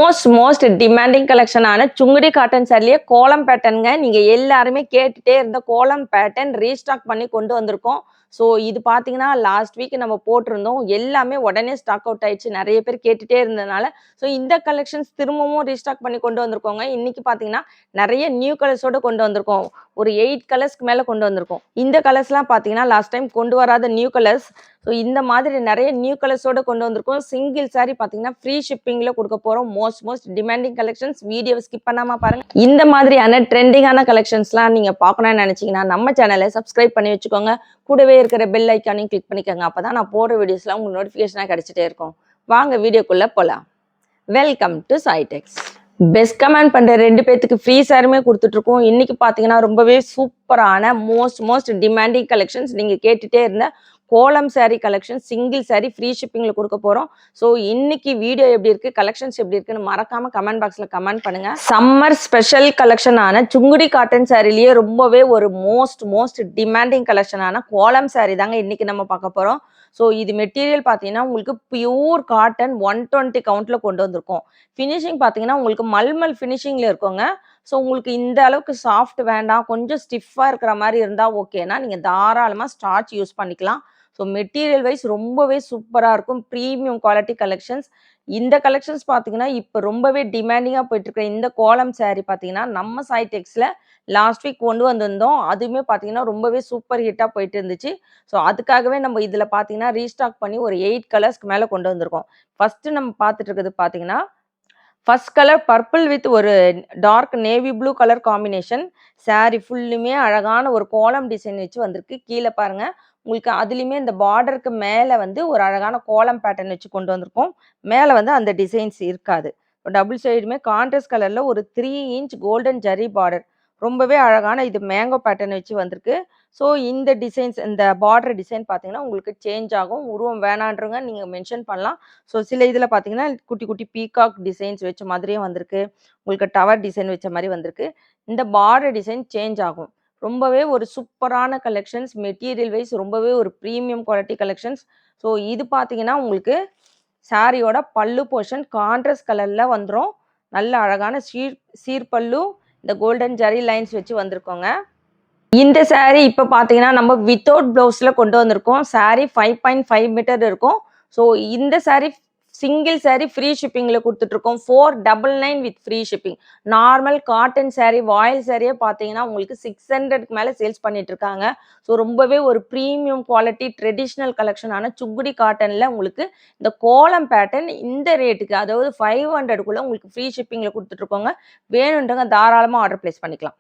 Most demanding கலெக்ஷனான Sungudi cotton சாரிலேயே கோலம் பேட்டர்னுங்க. நீங்க எல்லாருமே கேட்டுட்டே இருந்த கோலம் பேட்டர்ன் ரீஸ்டாக் பண்ணி கொண்டு வந்திருக்கோம். ஸோ இது பார்த்தீங்கன்னா, லாஸ்ட் வீக் நம்ம போட்டிருந்தோம். எல்லாமே உடனே ஸ்டாக் அவுட் ஆயிடுச்சு. நெறைய பேர் கேட்டுட்டே இருந்ததுனால, ஸோ இந்த கலெக்ஷன்ஸ் திரும்பவும் ரீஸ்டாக் பண்ணி கொண்டு வந்திருக்கோங்க. இன்னைக்கு பார்த்தீங்கன்னா, நெறைய நியூ கலர்ஸோட கொண்டு வந்திருக்கோம். ஒரு 8 கலர்ஸ்க்கு மேல கொண்டு வந்திருக்கோம். இந்த கலர்ஸ்லாம் பார்த்தீங்கன்னா, லாஸ்ட் டைம் கொண்டு வராத நியூ கலர்ஸ். ஸோ இந்த மாதிரி நெறைய நியூ கலர்ஸோட கொண்டு வந்திருக்கோம். சிங்கிள் சாரி பார்த்தீங்கன்னா, ஃப்ரீ ஷிப்பிங்ல குடுக்க போறோம். Most demanding collections. வீடியோவ ஸ்கிப் பண்ணாம பாருங்க. இந்த மாதிரியான ட்ரெண்டிங்கான கலெக்ஷன்ஸ்லாம் நீங்க பார்க்கணும்னு நெனச்சீங்கன்னா, நம்ம சேனலை சப்ஸ்கிரைப் பண்ணி வச்சுக்கோங்க. கூடவே இருக்கிற பெல் ஐகானையும் கிளிக் பண்ணிக்கோங்க. அப்பதான் நான் போடுற வீடியோஸ்லாம் உங்களுக்கு நோட்டிஃபிகேஷனா கிடைச்சிட்டே இருக்கும். வாங்க வீடியோக்குள்ள போலாம். Welcome to சாய்டெக்ஸ். பெஸ்ட் கமெண்ட் பண்ற 2 பேத்துக்கு ஃப்ரீ சாரியுமே கொடுத்துட்டு இருக்கோம். இன்னைக்கு பாத்தீங்கன்னா ரொம்பவே சூப்பரான மோஸ்ட் டிமாண்டிங் கலெக்ஷன்ஸ். நீங்க கேட்டுட்டே இருந்த கோலம் sari collection single sari free ஷிப்பிங்ல கொடுக்க போறோம். ஸோ இன்னைக்கு வீடியோ எப்படி இருக்கு, கலெக்ஷன்ஸ் எப்படி இருக்குன்னு மறக்காம கமெண்ட் பாக்ஸ்ல கமெண்ட் பண்ணுங்க. சம்மர் ஸ்பெஷல் கலெக்ஷனான சுங்குடி காட்டன் சாரிலேயே ரொம்பவே ஒரு மோஸ்ட் டிமாண்டிங் கலெக்ஷனான கோலம் சாரி தாங்க இன்னைக்கு நம்ம பார்க்க போறோம். ஸோ இது மெட்டீரியல் பார்த்தீங்கன்னா உங்களுக்கு பியூர் காட்டன் 120 கவுண்ட்ல கொண்டு வந்திருக்கோம். ஃபினிஷிங் பார்த்தீங்கன்னா உங்களுக்கு மல்மல் ஃபினிஷிங்ல இருக்குங்க. ஸோ உங்களுக்கு இந்த அளவுக்கு சாஃப்ட் வேண்டாம், கொஞ்சம் ஸ்டிஃபாக இருக்கிற மாதிரி இருந்தால் ஓகேனா நீங்கள் தாராளமாக ஸ்டார்ச் யூஸ் பண்ணிக்கலாம். ஸோ மெட்டீரியல் வைஸ் ரொம்பவே சூப்பராக இருக்கும். Premium quality collections. இந்த கலெக்ஷன்ஸ் பார்த்தீங்கன்னா இப்போ ரொம்பவே டிமாண்டிங்காக போயிட்டு இருக்கிற இந்த கோலம் சாரி பார்த்தீங்கன்னா நம்ம சாய்டெக்ஸில் லாஸ்ட் வீக் கொண்டு வந்திருந்தோம். அதுவுமே பார்த்தீங்கன்னா ரொம்பவே சூப்பர் ஹிட்டாக போயிட்டு இருந்துச்சு. ஸோ அதுக்காகவே நம்ம இதில் பார்த்தீங்கன்னா ரீஸ்டாக் பண்ணி ஒரு 8 கலர்ஸ்க்கு மேலே கொண்டு வந்திருக்கோம். ஃபர்ஸ்ட் நம்ம பார்த்துட்டு இருக்கிறது பார்த்தீங்கன்னா, ஃபர்ஸ்ட் கலர் பர்பிள் வித் ஒரு dark navy blue colour combination. Sari ஃபுல்லுமே அழகான ஒரு கோலம் டிசைன் வச்சு வந்திருக்கு. கீழே பாருங்க உங்களுக்கு அதுலேயுமே இந்த பார்டருக்கு மேலே வந்து ஒரு அழகான கோலம் பேட்டர்ன் வச்சு கொண்டு வந்திருக்கோம். மேலே வந்து அந்த டிசைன்ஸ் இருக்காது. டபுள் சைடுமே கான்ட்ராஸ்ட் கலரில் ஒரு 3 இன்ச் கோல்டன் ஜரி பார்டர். ரொம்பவே அழகான இது மேங்கோ பேட்டர்ன் வச்சு வந்திருக்கு. ஸோ இந்த டிசைன்ஸ் இந்த பார்டர் டிசைன் பார்த்தீங்கன்னா உங்களுக்கு சேஞ்ச் ஆகும். உருவம் வேணான்றவங்க நீங்கள் மென்ஷன் பண்ணலாம். ஸோ சில இதில் பார்த்தீங்கன்னா குட்டி பீகாக் டிசைன்ஸ் வச்ச மாதிரியே வந்திருக்கு. உங்களுக்கு டவர் டிசைன் வச்ச மாதிரி வந்திருக்கு. இந்த பார்டர் டிசைன் சேஞ்ச் ஆகும். ரொம்பவே ஒரு சூப்பரான கலெக்ஷன்ஸ். மெட்டீரியல் வைஸ் ரொம்பவே ஒரு ப்ரீமியம் குவாலிட்டி கலெக்ஷன்ஸ். ஸோ இது பார்த்தீங்கன்னா உங்களுக்கு சாரியோட பல்லு போர்ஷன் கான்ட்ராஸ்ட் கலரில் வந்துடும். நல்ல அழகான சீர்பல்லு இந்த கோல்டன் ஜரி லைன்ஸ் வச்சு வந்திருக்கோங்க. இந்த சாரீ இப்போ பார்த்தீங்கன்னா நம்ம வித்தவுட் ப்ளவுஸில் கொண்டு வந்திருக்கோம். சாரீ 5.5 மீட்டர் இருக்கும். ஸோ இந்த சாரீ சிங்கிள் சாரீ ஃப்ரீ ஷிப்பிங்கில் கொடுத்துட்ருக்கோம். 499 with free shipping. Normal cotton sari வாயில் சாரியே பார்த்தீங்கன்னா உங்களுக்கு 600க்கு மேலே சேல்ஸ் பண்ணிட்டு இருக்காங்க. ஸோ ரொம்பவே ஒரு ப்ரீமியம் குவாலிட்டி ட்ரெடிஷ்னல் கலெக்ஷனான சுங்குடி காட்டனில் உங்களுக்கு இந்த கோலம் பேட்டர்ன் இந்த ரேட்டுக்கு, அதாவது 500க்குள்ளே உங்களுக்கு ஃப்ரீ ஷிப்பிங்கில் கொடுத்துட்ருக்கோங்க. வேணுன்றவங்க தாராளமாக ஆர்டர் பிளேஸ் பண்ணிக்கலாம்.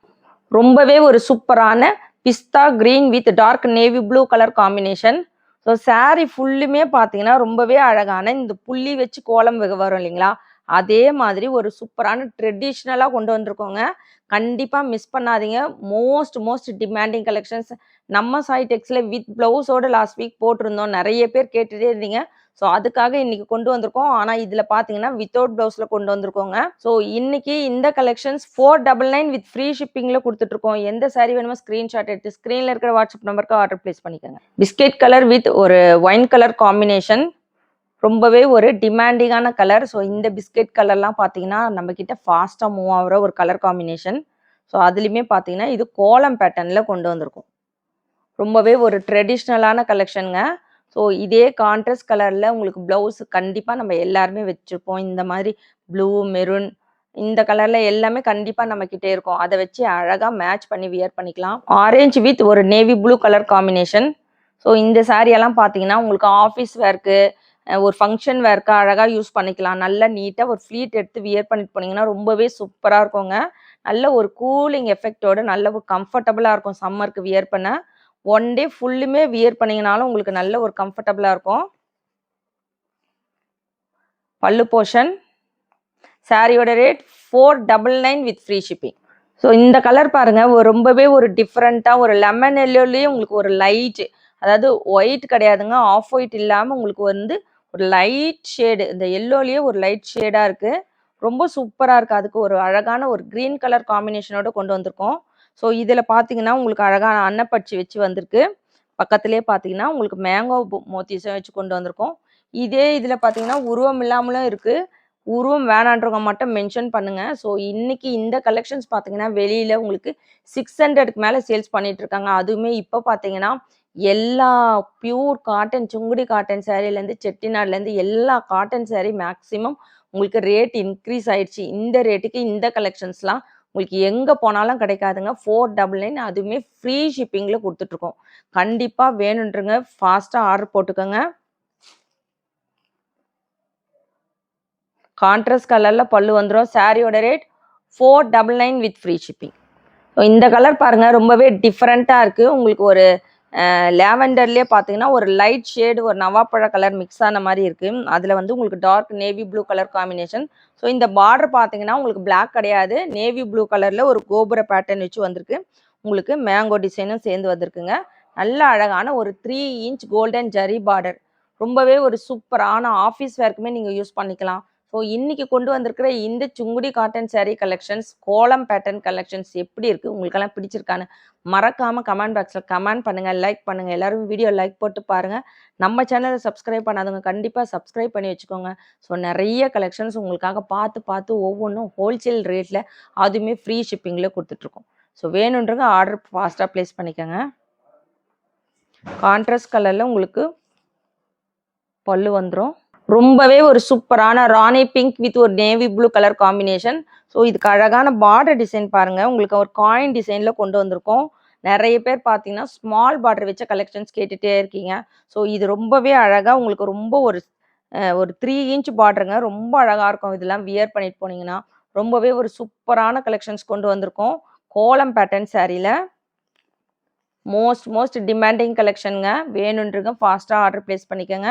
ரொம்பவே ஒரு சூப்பரான பிஸ்தா green with dark navy blue colour combination. So sari ஃபுல்லுமே பார்த்தீங்கன்னா ரொம்பவே அழகான இந்த புள்ளி வச்சு கோலம் வரும் இல்லைங்களா, அதே மாதிரி ஒரு சூப்பரான ட்ரெடிஷ்னலாக கொண்டு வந்திருக்கோங்க. கண்டிப்பாக மிஸ் பண்ணாதீங்க. Most demanding collections. நம்ம சாய்டெக்ஸில் வித் ப்ளவுஸோட லாஸ்ட் வீக் போட்டிருந்தோம். நிறைய பேர் கேட்டுகிட்டே இருந்தீங்க. ஸோ அதுக்காக இன்னைக்கு கொண்டு வந்திருக்கோம். ஆனால் இதில் பார்த்தீங்கன்னா வித்தவுட் ப்ளவுஸில் கொண்டு வந்திருக்கோங்க. ஸோ இன்னைக்கு இந்த கலெக்ஷன்ஸ் 499 வித் ஃப்ரீ ஷிப்பிங்கில் கொடுத்துட்ருக்கோம். எந்த சாரீ வேணுமோ ஸ்க்ரீன்ஷாட் எடுத்து ஸ்க்ரீனில் இருக்கிற வாட்ஸ்அப் நம்பருக்கு ஆர்டர் பிளேஸ் பண்ணிக்கோங்க. பிஸ்கெட் கலர் வித் ஒரு ஒயின் கலர் காம்பினேஷன். ரொம்பவே ஒரு டிமாண்டிங்கான கலர். ஸோ இந்த பிஸ்கெட் கலர்லாம் பார்த்தீங்கன்னா நம்ம கிட்ட ஃபாஸ்ட்டாக மூவ் ஆகிற ஒரு கலர் காம்பினேஷன். ஸோ அதுலேயுமே பார்த்தீங்கன்னா இது கோலம் பேட்டர்னில் கொண்டு வந்திருக்கும். ரொம்பவே ஒரு ட்ரெடிஷ்னலான கலெக்ஷனுங்க. ஸோ இதே கான்ட்ராஸ்ட் கலரில் உங்களுக்கு ப்ளவுஸ் கண்டிப்பாக நம்ம எல்லாருமே வச்சுருப்போம். இந்த மாதிரி ப்ளூ மெரூன் இந்த கலரில் எல்லாமே கண்டிப்பாக நம்மக்கிட்டே இருக்கும். அதை வச்சு அழகாக மேட்ச் பண்ணி வியர் பண்ணிக்கலாம். ஆரஞ்சு வித் ஒரு navy blue colour combination. So இந்த சாரியெல்லாம் பார்த்தீங்கன்னா உங்களுக்கு ஆஃபீஸ் வேர்க்கு, ஒரு ஃபங்க்ஷன் வேர்க்கு அழகாக யூஸ் பண்ணிக்கலாம். நல்லா நீட்டாக ஒரு ஃப்ளீட் எடுத்து வியர் பண்ணிட்டு போனீங்கன்னா ரொம்பவே சூப்பராக இருக்குங்க. நல்ல ஒரு கூலிங் எஃபெக்டோட நல்ல ஒரு கம்ஃபர்டபுளாக இருக்கும் சம்மருக்கு வியர் பண்ண. ஒன் டே ஃபுல்லுமே வியர் பண்ணீங்கனாலும் உங்களுக்கு நல்ல ஒரு கம்ஃபர்டபுளாக இருக்கும். பல்லு போர்ஷன். சாரியோட rate 499 with free shipping. So இந்த கலர் பாருங்க ரொம்பவே ஒரு டிஃப்ரெண்ட்டாக ஒரு லெமன் எல்லோலேயே உங்களுக்கு ஒரு லைட், அதாவது ஒயிட் கிடையாதுங்க, ஆஃப் ஒயிட் இல்லாமல் உங்களுக்கு வந்து ஒரு லைட் ஷேடு, இந்த எல்லோலேயே ஒரு லைட் ஷேடாக இருக்குது. ரொம்ப சூப்பராக இருக்குது. அதுக்கு ஒரு அழகான ஒரு க்ரீன் கலர் காம்பினேஷனோட கொண்டு வந்திருக்கோம். ஸோ இதில் பார்த்தீங்கன்னா உங்களுக்கு அழகான அன்னப்பட்சி வச்சு வந்திருக்கு. பக்கத்துலேயே பார்த்தீங்கன்னா உங்களுக்கு மேங்கோ மோத்திஸும் வச்சு கொண்டு வந்திருக்கோம். இதே இதில் பார்த்தீங்கன்னா உருவம் இல்லாமலும் இருக்குது. உருவம் வேணான்றவங்க மட்டும் மென்ஷன் பண்ணுங்க. ஸோ இன்னைக்கு இந்த கலெக்ஷன்ஸ் பார்த்தீங்கன்னா, வெளியில உங்களுக்கு 600க்கு மேல சேல்ஸ் பண்ணிட்டு இருக்காங்க. அதுவுமே இப்போ பார்த்தீங்கன்னா, எல்லா பியூர் காட்டன் சுங்குடி காட்டன் சாரீலேருந்து செட்டிநாட்லேருந்து எல்லா காட்டன் சாரீ மேக்ஸிமம் உங்களுக்கு ரேட் இன்க்ரீஸ் ஆயிடுச்சு. இந்த ரேட்டுக்கு இந்த கலெக்ஷன்ஸ்லாம் உங்களுக்கு எங்கே போனாலும் கிடைக்காதுங்க. 499 அதுவுமே ஃப்ரீ ஷிப்பிங்கில் கொடுத்துட்ருக்கோம். கண்டிப்பாக வேணுன்றங்க ஃபாஸ்ட்டாக ஆர்டர் போட்டுக்கோங்க. கான்ட்ராஸ்ட் கலரில் பல்லு வந்துடும். சாரியோட ரேட் 499 வித் ஃப்ரீ ஷிப்பிங். இந்த கலர் பாருங்கள் ரொம்பவே டிஃப்ரெண்ட்டாக இருக்குது. உங்களுக்கு ஒரு லேவெண்டர்லேயே பார்த்தீங்கன்னா ஒரு லைட் ஷேடு ஒரு நவாப்பழ கலர் மிக்ஸ் ஆன மாதிரி இருக்குது. அதில் வந்து உங்களுக்கு dark navy blue colour combination. So இந்த பார்டர் பார்த்தீங்கன்னா உங்களுக்கு பிளாக் கிடையாது, நேவி ப்ளூ கலரில் ஒரு கோபுர பேட்டர்ன் வச்சு வந்திருக்கு. உங்களுக்கு மேங்கோ டிசைனும் சேர்ந்து வந்திருக்குங்க. நல்ல அழகான ஒரு 3 இன்ச் கோல்டன் ஜரி பார்டர். ரொம்பவே ஒரு சூப்பரான ஆஃபீஸ் வேர்க்குமே நீங்கள் யூஸ் பண்ணிக்கலாம். ஸோ இன்னைக்கு கொண்டு வந்திருக்கிற இந்த சுங்குடி காட்டன் சாரீ கலெக்ஷன்ஸ், கோலம் பேட்டர்ன் கலெக்ஷன்ஸ் எப்படி இருக்குது, உங்களுக்கெல்லாம் பிடிச்சிருக்கான்னு மறக்காமல் கமெண்ட் பாக்ஸில் கமெண்ட் பண்ணுங்கள், லைக் பண்ணுங்கள். எல்லோரும் வீடியோ லைக் போட்டு பாருங்கள். நம்ம சேனலை சப்ஸ்கிரைப் பண்ணாதவங்க கண்டிப்பாக சப்ஸ்கிரைப் பண்ணி வச்சுக்கோங்க. ஸோ நிறைய கலெக்ஷன்ஸ் உங்களுக்காக பார்த்து ஒவ்வொன்றும் ஹோல்சேல் ரேட்டில் அதுவுமே ஃப்ரீ ஷிப்பிங்கில் கொடுத்துட்ருக்கோம். ஸோ வேணுன்றவங்க ஆர்டர் ஃபாஸ்ட்டாக ப்ளேஸ் பண்ணிக்கோங்க. கான்ட்ராஸ்ட் கலரில் உங்களுக்கு பல்லு வந்துடும். ரொம்பவே ஒரு சூப்பரான ராணி பிங்க் வித் ஒரு navy blue colour combination. So இதுக்கு அழகான பார்டர் டிசைன் பாருங்கள். உங்களுக்கு ஒரு காயின் டிசைனில் கொண்டு வந்திருக்கோம். நிறைய பேர் பார்த்தீங்கன்னா ஸ்மால் பார்டர் வச்ச கலெக்ஷன்ஸ் கேட்டுகிட்டே இருக்கீங்க. ஸோ இது ரொம்பவே அழகாக உங்களுக்கு ரொம்ப ஒரு 3 இன்ச் பார்டருங்க. ரொம்ப அழகாக இருக்கும். இதெல்லாம் வியர் பண்ணிட்டு போனீங்கன்னா ரொம்பவே ஒரு சூப்பரான கலெக்ஷன்ஸ் கொண்டு வந்திருக்கோம். கோலம் பேட்டர்ன் சாரியில் மோஸ்ட் டிமாண்டிங் கலெக்ஷனுங்க. வேணுன்றங்க ஃபாஸ்ட்டாக ஆர்டர் ப்ளேஸ் பண்ணிக்கோங்க.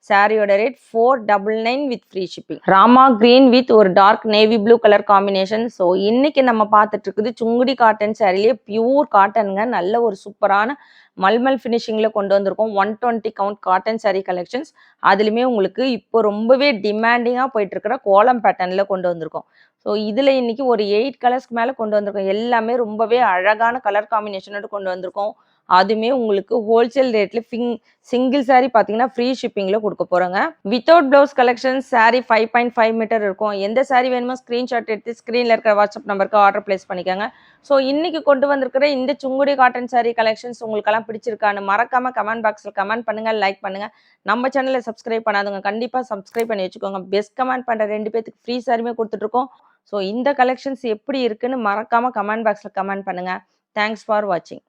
சாரியோட rate 499 with free shipping. Rama green with ஒரு dark navy blue colour combination. So இன்னைக்கு நம்ம பார்த்துட்டு இருக்குது சுங்குடி காட்டன் சாரிலேயே பியூர் காட்டனுங்க. நல்ல ஒரு சூப்பரான மல்மல் ஃபினிஷிங்கில் கொண்டு வந்திருக்கோம். 120 கவுண்ட் காட்டன் சாரீ கலெக்ஷன்ஸ். அதுலேயுமே உங்களுக்கு இப்போ ரொம்பவே டிமாண்டிங்காக போயிட்டு இருக்கிற கோலம் பேட்டர்னில் கொண்டு வந்திருக்கோம். ஸோ இதில் இன்னைக்கு ஒரு 8 கலர்ஸ்க்கு மேலே கொண்டு வந்திருக்கோம். எல்லாமே ரொம்பவே அழகான கலர் காம்பினேஷனோடு கொண்டு வந்திருக்கோம். அதுவுமே உங்களுக்கு ஹோல்சேல் ரேட்டில் சிங்கிள் சாரீ பார்த்தீங்கன்னா ஃப்ரீ ஷிப்பிங்கில் கொடுக்க போகிறோங்க. Without blouse collection sari 5.5 metre இருக்கும். எந்த சாரீ வேணுமோ ஸ்க்ரீன்ஷாட் எடுத்து ஸ்க்ரீனில் இருக்கிற வாட்ஸ்அப் நம்பருக்கு ஆர்டர் ப்ளேஸ் பண்ணிக்கோங்க. ஸோ இன்னைக்கு கொண்டு வந்திருக்கிற இந்த சுங்குடி காட்டன் சாரீ கலெக்ஷன்ஸ் உங்களுக்கெல்லாம் பிடிச்சிருக்கான்னு மறக்காமல் கமெண்ட் பாக்ஸில் கமெண்ட் பண்ணுங்கள், லைக் பண்ணுங்கள். நம்ம சேனலை சப்ஸ்கிரைப் பண்ணாதவங்க கண்டிப்பாக சப்ஸ்கிரைப் பண்ணி வச்சுக்கோங்க. பெஸ்ட் கமெண்ட் பண்ணுற 2 பேருக்கு ஃப்ரீ சாரியுமே கொடுத்துட்ருக்கோம். ஸோ இந்த கலெக்ஷன்ஸ் எப்படி இருக்குன்னு மறக்காமல் கமெண்ட் பாக்ஸில் கமெண்ட் பண்ணுங்கள். தேங்க்ஸ் ஃபார் வாட்சிங்.